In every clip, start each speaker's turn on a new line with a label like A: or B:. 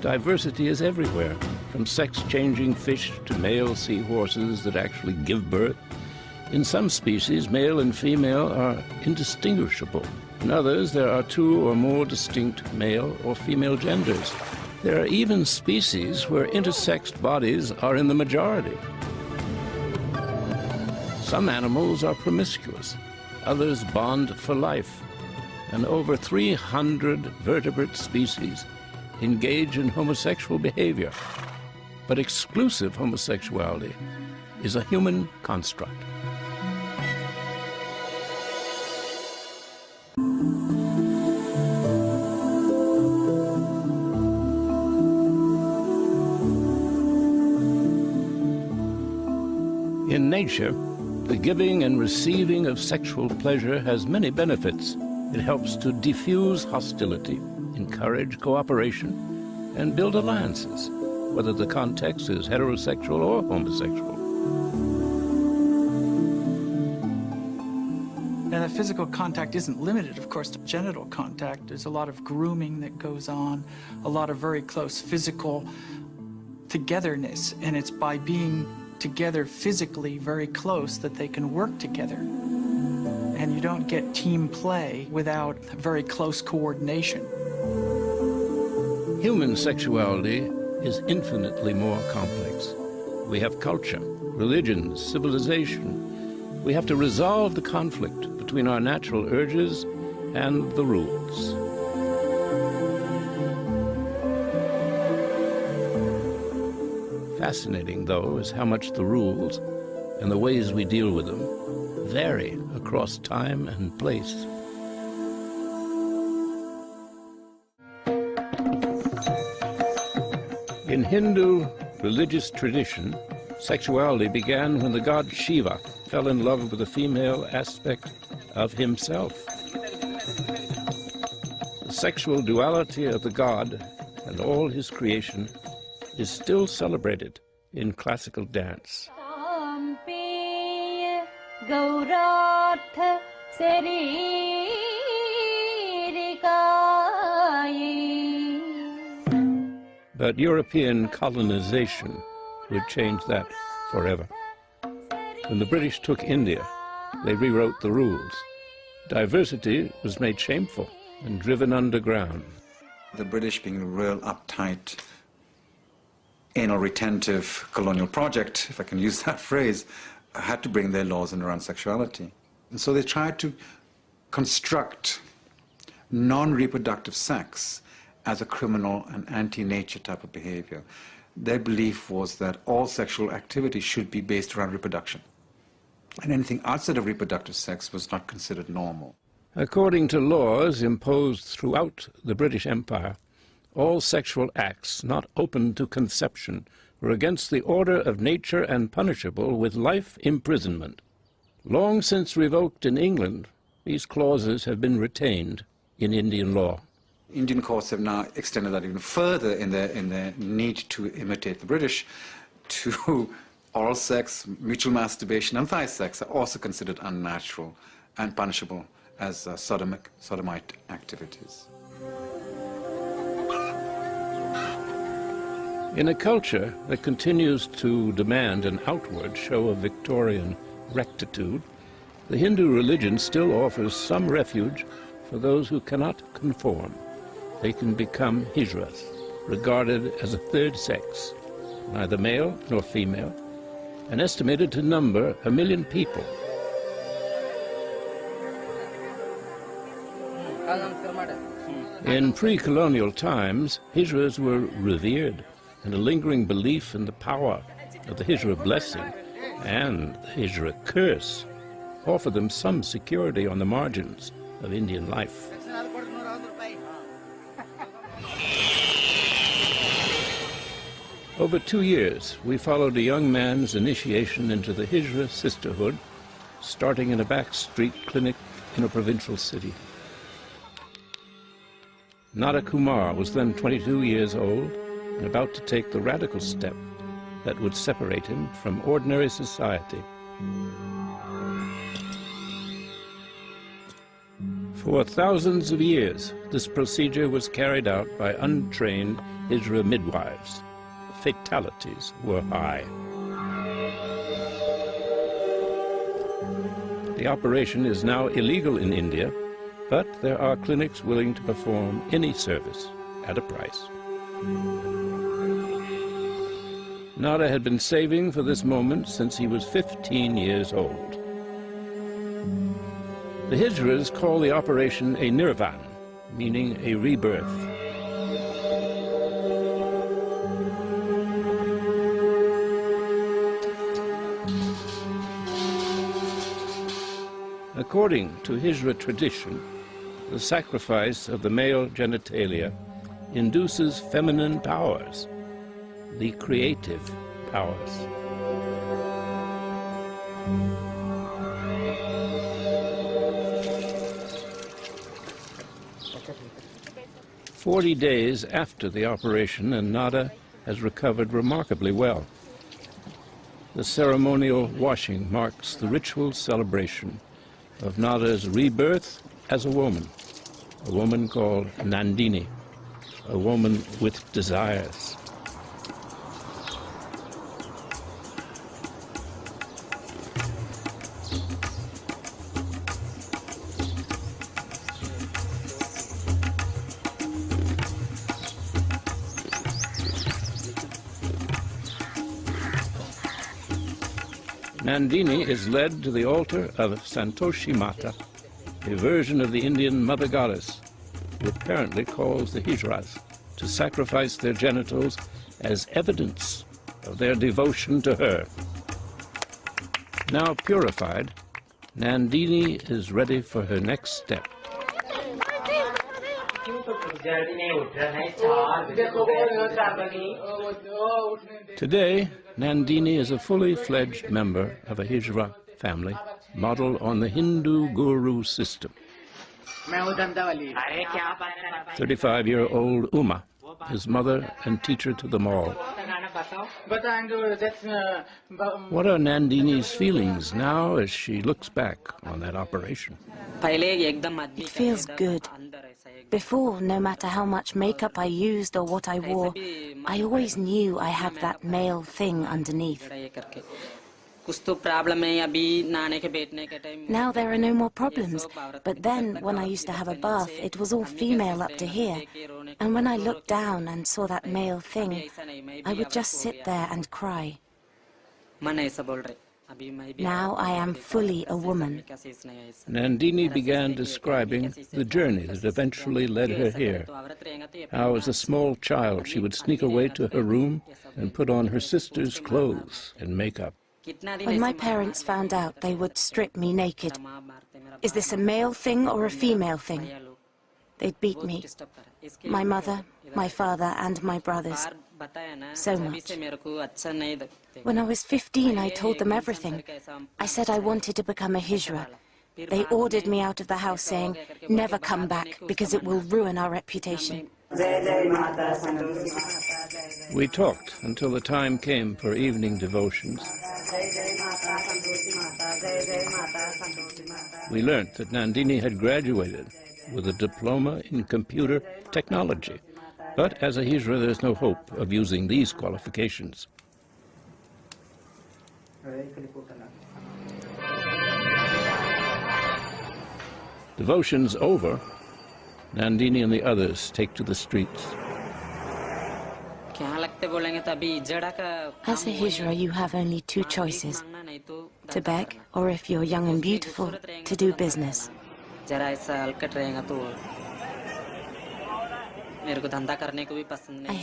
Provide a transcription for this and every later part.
A: diversity is everywhere, from sex-changing fish to male seahorses that actually give birth. In some species, male and female are indistinguishable. In others, there are two or more distinct male or female genders. There are even species where intersexed bodies are in the majority. Some animals are promiscuous, others bond for life, and over 300 vertebrate species engage in homosexual behavior. But exclusive homosexuality is a human construct. In nature, the giving and receiving of sexual pleasure has many benefits. It helps to diffuse hostility, encourage cooperation, and build alliances, whether the context is heterosexual or homosexual.
B: And the physical contact isn't limited, of course, to genital contact. There's a lot of grooming that goes on, a lot of very close physical togetherness, and it's by being together physically very close that they can work together. And you don't get team play without very close coordination.
A: Human sexuality is infinitely more complex. We have culture, religion, civilization. We have to resolve the conflict between our natural urges and the rules. Fascinating, though, is how much the rules and the ways we deal with them vary across time and place. In Hindu religious tradition, sexuality began when the god Shiva fell in love with the female aspect of himself. The sexual duality of the god and all his creation is still celebrated in classical dance. But European colonization would change that forever. When the British took India, they rewrote the rules. Diversity was made shameful and driven underground.
C: The British, being a real uptight, anal retentive colonial project, if I can use that phrase, had to bring their laws in around sexuality. And so they tried to construct non-reproductive sex as a criminal and anti-nature type of behavior. Their belief was that all sexual activity should be based around reproduction, and anything outside of reproductive sex was not considered normal.
A: According to laws imposed throughout the British Empire, all sexual acts not open to conception were against the order of nature and punishable with life imprisonment. Long since revoked in England, these clauses have been retained in Indian law.
C: Indian courts have now extended that even further in their need to imitate the British to oral sex, mutual masturbation, and thigh sex are also considered unnatural and punishable as sodomite activities.
A: In a culture that continues to demand an outward show of Victorian rectitude, the Hindu religion still offers some refuge for those who cannot conform. They can become hijras, regarded as a third sex, neither male nor female, and estimated to number 1 million people. In pre-colonial times, hijras were revered, and a lingering belief in the power of the hijra blessing and the hijra curse offered them some security on the margins of Indian life. Over 2 years, we followed a young man's initiation into the Hijra sisterhood, starting in a back street clinic in a provincial city. Nada Kumar was then 22 years old and about to take the radical step that would separate him from ordinary society. For thousands of years, this procedure was carried out by untrained Hijra midwives. Fatalities were high. The operation is now illegal in India, but there are clinics willing to perform any service at a price. Nada had been saving for this moment since he was 15 years old. The Hijras call the operation a nirvan, meaning a rebirth. According to Hijra tradition, the sacrifice of the male genitalia induces feminine powers, the creative powers. "40 days after the operation, and Nada has recovered remarkably well. The ceremonial washing marks the ritual celebration of Nada's rebirth as a woman called Nandini, a woman with desires. Nandini is led to the altar of Santoshi Mata, a version of the Indian Mother Goddess, who apparently calls the Hijras to sacrifice their genitals as evidence of their devotion to her. Now purified, Nandini is ready for her next step. Today, Nandini is a fully fledged member of a Hijra family modeled on the Hindu guru system. 35-year-old Uma is mother and teacher to them all. What are Nandini's feelings now as she looks back on that operation?
D: It feels good. Before, no matter how much makeup I used or what I wore, I always knew I had that male thing underneath. Now there are no more problems, but then when I used to have a bath, it was all female up to here. And when I looked down and saw that male thing, I would just sit there and cry. Now I am fully a woman.
A: Nandini began describing the journey that eventually led her here. How as a small child she would sneak away to her room and put on her sister's clothes and makeup.
D: When my parents found out, they would strip me naked. Is this a male thing or a female thing? They'd beat me. My mother, my father, and my brothers. So much. When I was 15, I told them everything. I said I wanted to become a Hijra. They ordered me out of the house saying, never come back because it will ruin our reputation.
A: We talked until the time came for evening devotions. We learnt that Nandini had graduated with a diploma in computer technology. But as a Hijra, there's no hope of using these qualifications. Devotions over, Nandini and the others take to the streets.
D: As a Hijra, you have only two choices: to beg, or if you're young and beautiful, to do business. I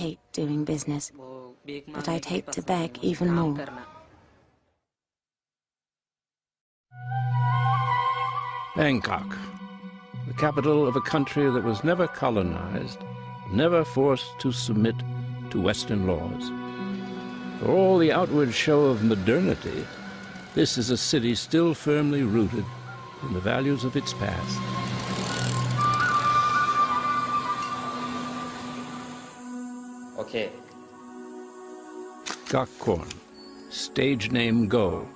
D: hate doing business, but I'd hate to beg even more.
A: Bangkok, the capital of a country that was never colonized, never forced to submit to Western laws. For all the outward show of modernity, this is a city still firmly rooted in the values of its past.
E: Okay.
A: Gakkorn, stage name Go,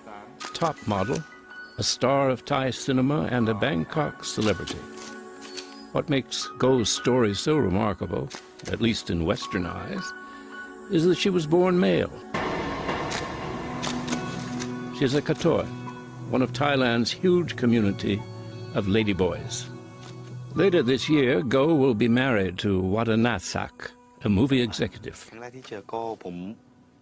A: top model, a star of Thai cinema and a Bangkok celebrity. What makes Go's story so remarkable, at least in Western eyes, is that she was born male. She is a Katoa, one of Thailand's huge community of ladyboys. Later this year, Go will be married to Watanasak, a movie executive.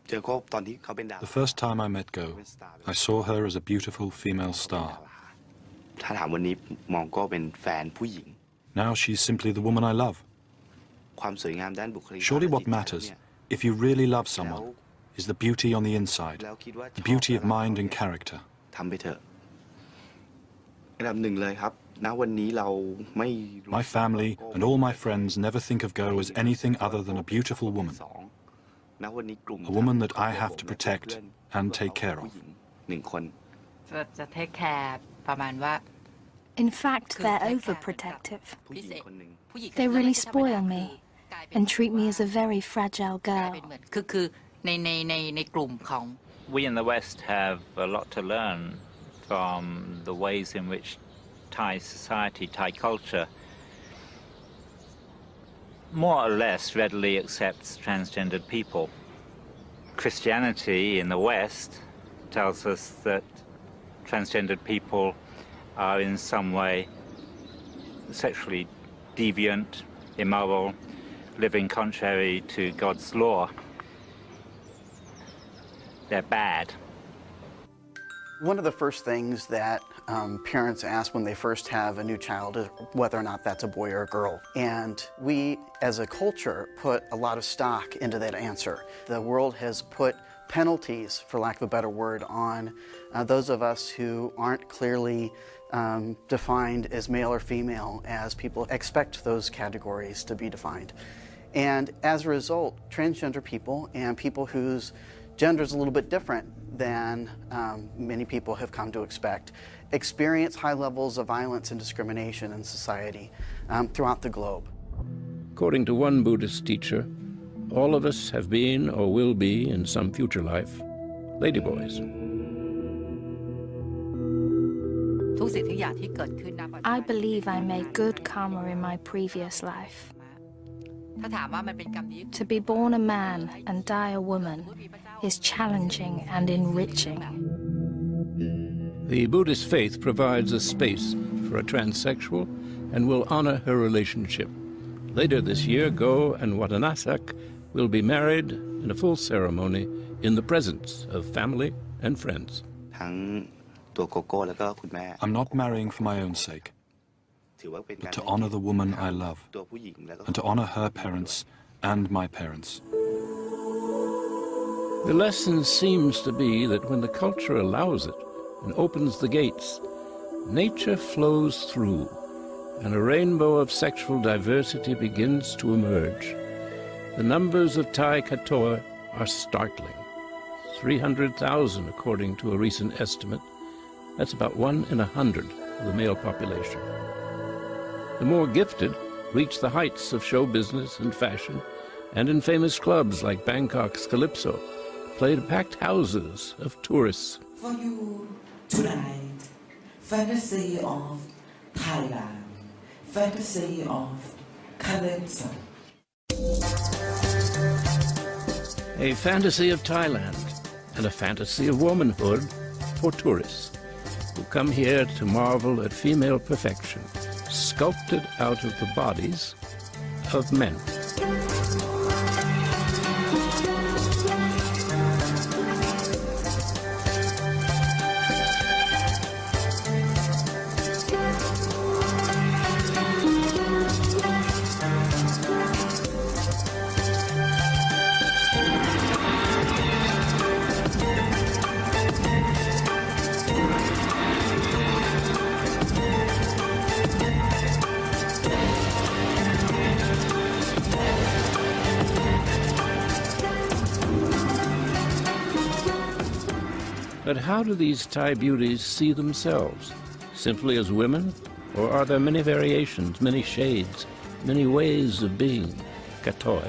F: The first time I met Go, I saw her as a beautiful female star. Now she's simply the woman I love. Surely what matters, if you really love someone, is the beauty on the inside, the beauty of mind and character. My family and all my friends never think of Go as anything other than a beautiful woman. A woman that I have to protect and take care of.
G: In fact, they're overprotective. They really spoil me and treat me as a very fragile girl.
H: We in the West have a lot to learn from the ways in which Thai society, Thai culture, more or less readily accepts transgendered people. Christianity in the West tells us that transgendered people are in some way sexually deviant, immoral, living contrary to God's law. They're bad.
I: One of the first things that parents ask when they first have a new child is whether or not that's a boy or a girl. And we, as a culture, put a lot of stock into that answer. The world has put penalties, for lack of a better word, on those of us who aren't clearly defined as male or female, as people expect those categories to be defined. And as a result, transgender people and people whose gender is a little bit different than many people have come to expect, experience high levels of violence and discrimination in society throughout the globe.
A: According to one Buddhist teacher, all of us have been or will be in some future life ladyboys.
G: I believe I made good karma in my previous life. To be born a man and die a woman is challenging and enriching.
A: The Buddhist faith provides a space for a transsexual and will honor her relationship. Later this year, Go and Watanasak will be married in a full ceremony in the presence of family and friends.
F: I'm not marrying for my own sake, but to honor the woman I love, and to honor her parents and my parents.
A: The lesson seems to be that when the culture allows it and opens the gates, nature flows through, and a rainbow of sexual diversity begins to emerge. The numbers of Thai Katoa are startling. 300,000 according to a recent estimate. That's about 1 in 100 of the male population. The more gifted reach the heights of show business and fashion, and in famous clubs like Bangkok's Calypso, play to packed houses of tourists.
J: For you tonight, fantasy of Thailand, fantasy of Calypso.
A: A fantasy of Thailand and a fantasy of womanhood for tourists who come here to marvel at female perfection, sculpted out of the bodies of men. But how do these Thai beauties see themselves? Simply as women? Or are there many variations, many shades, many ways of being Katoa?